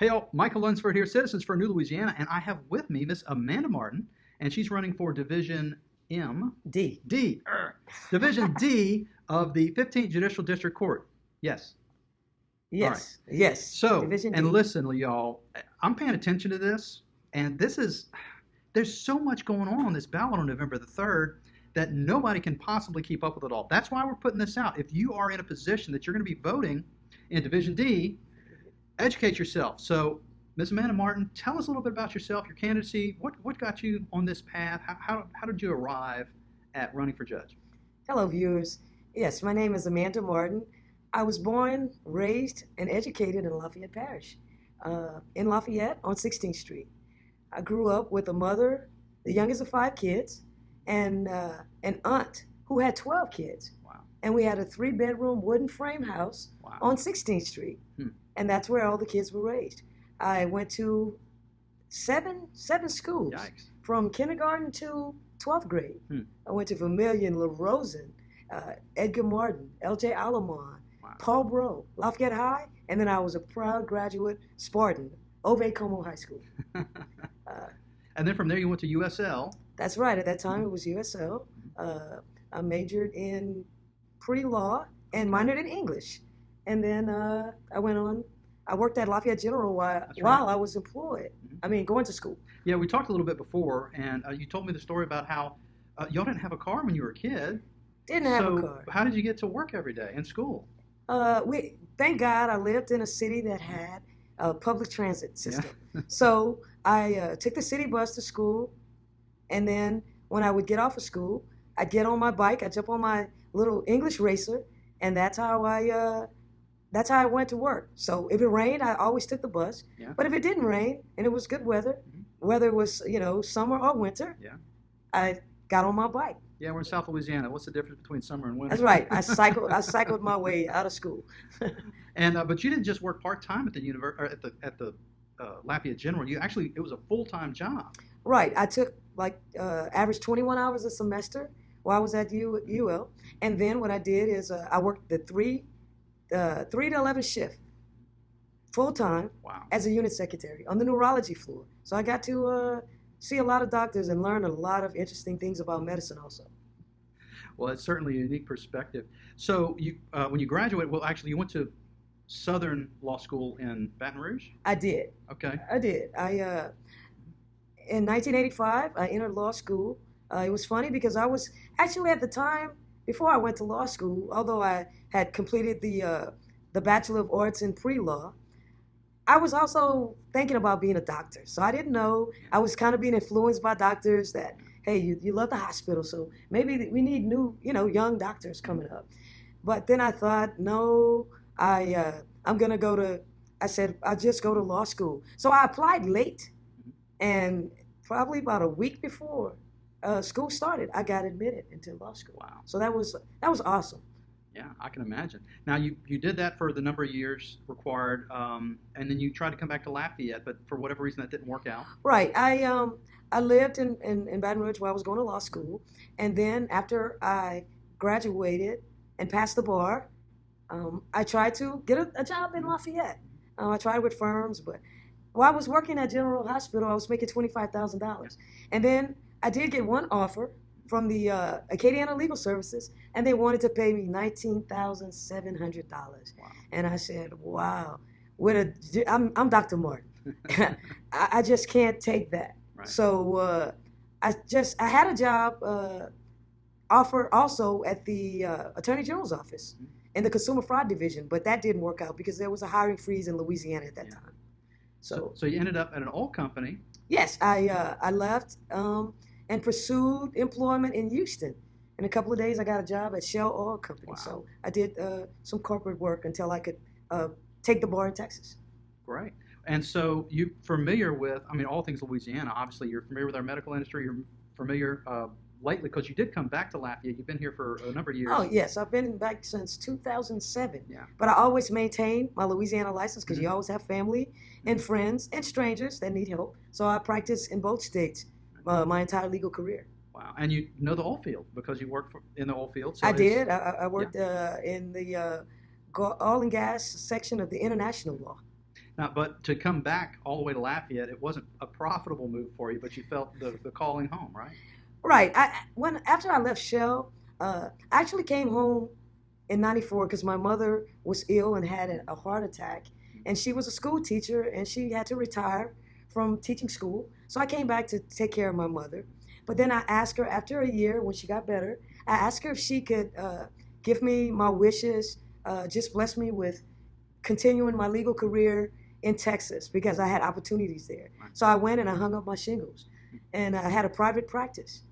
Hey, all, Michael Lunsford here, Citizens for New Louisiana, and I have with me Miss Amanda Martin, and she's running for Division M, D. D, Division D of the 15th Judicial District Court. Yes. All right. Yes. So, Division and D. listen, y'all, I'm paying attention to this, and there's so much going on this ballot on November the 3rd that nobody can possibly keep up with it all. That's why we're putting this out. If you are in a position that you're going to be voting in Division D, educate yourself. So, Ms. Amanda Martin, tell us a little bit about yourself, your candidacy. What got you on this path? How did you arrive at running for judge? Hello, viewers. Yes, my name is Amanda Martin. I was born, raised, and educated in Lafayette Parish, in Lafayette on 16th Street. I grew up with a mother, the youngest of 5 kids, and an aunt who had 12 kids. Wow. And we had a 3-bedroom wooden frame house Wow. on 16th Street. And that's where all the kids were raised. I went to seven schools, Yikes. from kindergarten to 12th grade. I went to Vermilion, La Rosen, Edgar Martin, L.J. Alamon, Wow. Paul Bro, Lafayette High, and then I was a proud graduate Spartan, Ove Como High School. And then from there you went to USL. That's right. At that time, it was USL. I majored in pre-law and minored in English. And then I went on. I worked at Lafayette General while I was employed. I mean, going to school. Yeah, we talked a little bit before, and you told me the story about how y'all didn't have a car when you were a kid. Didn't have So a car. how did you get to work every day in school? Thank God I lived in a city that had a public transit system. Yeah. So I took the city bus to school, and then when I would get off of school, I'd get on my bike, I'd jump on my little English racer, and that's how I went to work. So if it rained, I always took the bus. Yeah. But if it didn't rain and it was good weather, whether it was summer or winter, Yeah. I got on my bike. Yeah, we're in South Louisiana. What's the difference between summer and winter? That's right. I cycled my way out of school. And but you didn't just work part time at the at the Lafayette General. It was a full-time job. Right. I took average 21 hours a semester while I was at UL, and then what I did is I worked the 3 to 11 shift full time. Wow. As a unit secretary on the neurology floor. So I got to see a lot of doctors and learn a lot of interesting things about medicine also. Well, it's certainly a unique perspective. So you when you graduated, well, actually, you went to Southern Law School in Baton Rouge. I did. Okay. I did. In 1985, I entered law school. It was funny because I was actually at the time before I went to law school, although I had completed the Bachelor of Arts in pre-law, I was also thinking about being a doctor. So I didn't know. I was kind of being influenced by doctors that, hey, you love the hospital, so maybe we need new, young doctors coming up. But then I thought, no, I'm going to I said, I'll just go to law school. So I applied late, and probably about a week before school started, I got admitted into law school. Wow. So that was awesome. Yeah, I can imagine. Now you did that for the number of years required, and then you tried to come back to Lafayette, but for whatever reason that didn't work out. Right. I lived in Baton Rouge while I was going to law school, and then after I graduated and passed the bar, I tried to get a job in Lafayette. I tried with firms, but while I was working at General Hospital, I was making $25,000, and then I did get one offer from the Acadiana Legal Services, and they wanted to pay me $19,700. Wow. And I said, wow, I'm Dr. Martin. I just can't take that. Right. So I had a job offer also at the Attorney General's office in the Consumer Fraud Division, but that didn't work out because there was a hiring freeze in Louisiana at that time. So you ended up at an oil company. Yes, I left and pursued employment in Houston. In a couple of days, I got a job at Shell Oil Company. Wow. So I did some corporate work until I could take the bar in Texas. Great. And so you're familiar with, all things Louisiana. Obviously, you're familiar with our medical industry. You're familiar lately because you did come back to Lafayette. You've been here for a number of years. Oh, yes. I've been back since 2007. Yeah. But I always maintain my Louisiana license because you always have family and friends and strangers that need help. So I practice in both states my entire legal career. Wow. And you know the oil field because you worked in the oil field. So I did. I worked in the oil and gas section of the international law. Now, but to come back all the way to Lafayette, it wasn't a profitable move for you, but you felt the calling home, right? Right. When after I left Shell, I actually came home in '94 because my mother was ill and had a heart attack, and she was a school teacher and she had to retire from teaching school. So I came back to take care of my mother. But then I asked her after a year when she got better, I asked her if she could give me my wishes, just bless me with continuing my legal career in Texas because I had opportunities there. So I went and I hung up my shingles, and I had a private practice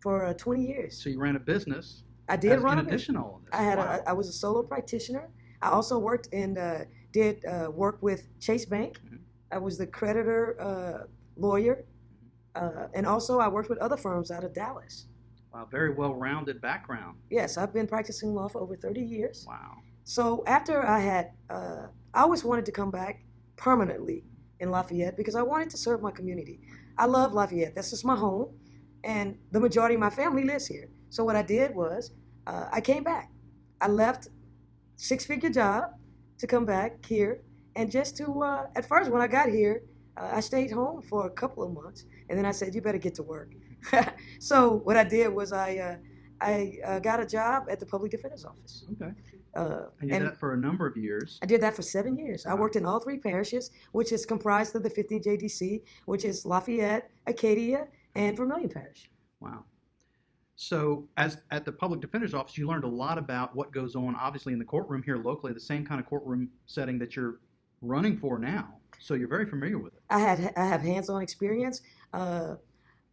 for 20 years. So you ran a business I did as run in a business. addition to all of this. I had Wow. I was a solo practitioner. I also worked and did work with Chase Bank. Mhm. I was the creditor lawyer, and also I worked with other firms out of Dallas. Wow, very well-rounded background. Yes, I've been practicing law for over 30 years. Wow. So after I always wanted to come back permanently in Lafayette because I wanted to serve my community. I love Lafayette. That's just my home, and the majority of my family lives here. So what I did was I came back. I left six-figure job to come back here, and just to at first when I got here, I stayed home for a couple of months, and then I said, "You better get to work." So what I did was I got a job at the public defender's office. Okay. Uh, And you did that for a number of years. I did that for 7 years. I Wow. worked in all three parishes, which is comprised of the 15 JDC, which is Lafayette, Acadia, and Vermilion Parish. Wow. So, as at the public defender's office, you learned a lot about what goes on, obviously, in the courtroom here locally, the same kind of courtroom setting that you're running for now. So you're very familiar with it. I have hands-on experience. Uh,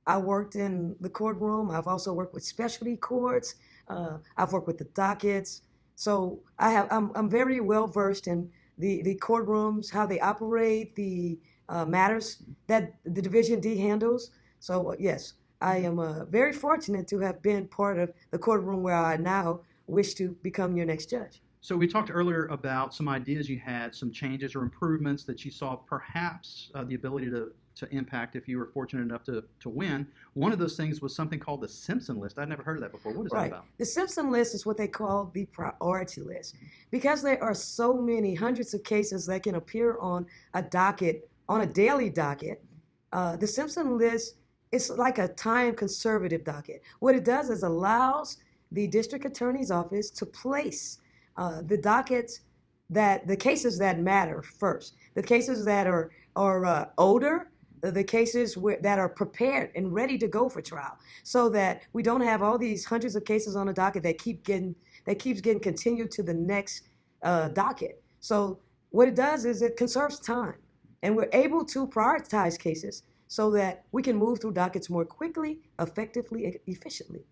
I worked in the courtroom. I've also worked with specialty courts. I've worked with the dockets. So I'm very well versed in the courtrooms, how they operate, the matters that the Division D handles. So yes, I am very fortunate to have been part of the courtroom where I now wish to become your next judge. So we talked earlier about some ideas you had, some changes or improvements that you saw perhaps the ability to impact if you were fortunate enough to win. One of those things was something called the Simpson list. I'd never heard of that before. What is that Right. about? The Simpson list is what they call the priority list. Because there are so many hundreds of cases that can appear on a docket, on a daily docket, the Simpson list is like a time conservative docket. What it does is allows the district attorney's office to place the dockets the cases that matter first, the cases that are older, the cases that are prepared and ready to go for trial, so that we don't have all these hundreds of cases on a docket that keeps getting continued to the next docket. So what it does is it conserves time, and we're able to prioritize cases so that we can move through dockets more quickly, effectively, and efficiently.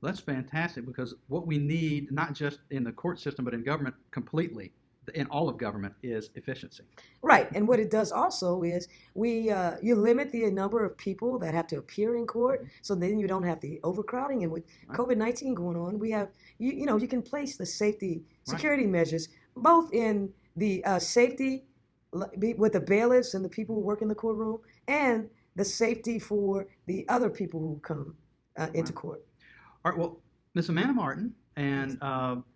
Well, that's fantastic because what we need, not just in the court system, but in government completely, in all of government, is efficiency. Right, and what it does also is you limit the number of people that have to appear in court, so then you don't have the overcrowding. And with Right. COVID-19 going on, we have you can place the safety Right. security measures both in the safety with the bailiffs and the people who work in the courtroom, and the safety for the other people who come into Right. court. All right, well, Miss Amanda Martin, and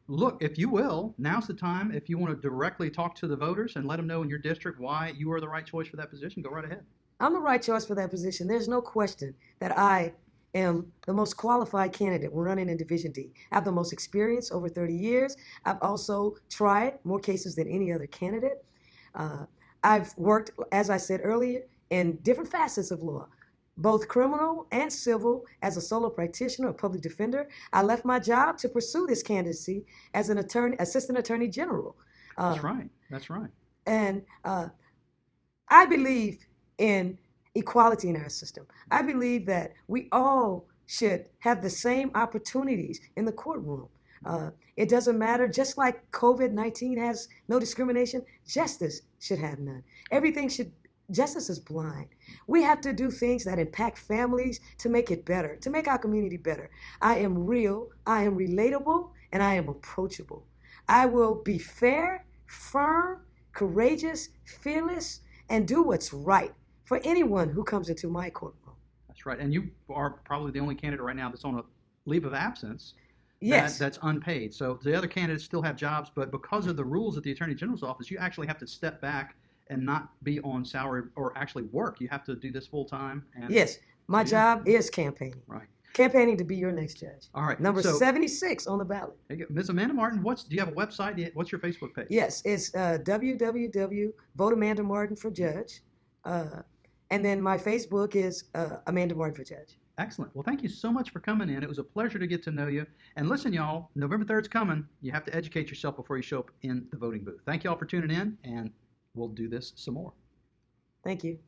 look, if you will, now's the time. If you want to directly talk to the voters and let them know in your district why you are the right choice for that position, go right ahead. I'm the right choice for that position. There's no question that I am the most qualified candidate running in Division D. I have the most experience, over 30 years. I've also tried more cases than any other candidate. Uh, I've worked, as I said earlier, in different facets of law, both criminal and civil, as a solo practitioner, a public defender. I left my job to pursue this candidacy as an assistant attorney general. That's right. That's right. And I believe in equality in our system. I believe that we all should have the same opportunities in the courtroom. It doesn't matter, just like COVID-19 has no discrimination, justice should have none. Justice is blind. We have to do things that impact families to make it better, to make our community better. I am real, I am relatable, and I am approachable. I will be fair, firm, courageous, fearless, and do what's right for anyone who comes into my courtroom. That's right. And you are probably the only candidate right now that's on a leave of absence. Yes. That's unpaid. So the other candidates still have jobs, but because of the rules at the Attorney General's office, you actually have to step back and not be on salary or actually work. You have to do this full time. And Yes, my yeah, job is campaigning. right. Campaigning to be your next judge. All right. Number So, 76 on the ballot. Ms. Amanda Martin, do you have a website? What's your Facebook page? Yes, it's www.vote Amanda Martin for Judge. And then my Facebook is Amanda Martin for Judge. Excellent. Well, thank you so much for coming in. It was a pleasure to get to know you. And listen, y'all, November 3rd's coming. You have to educate yourself before you show up in the voting booth. Thank you all for tuning in, and we'll do this some more. Thank you.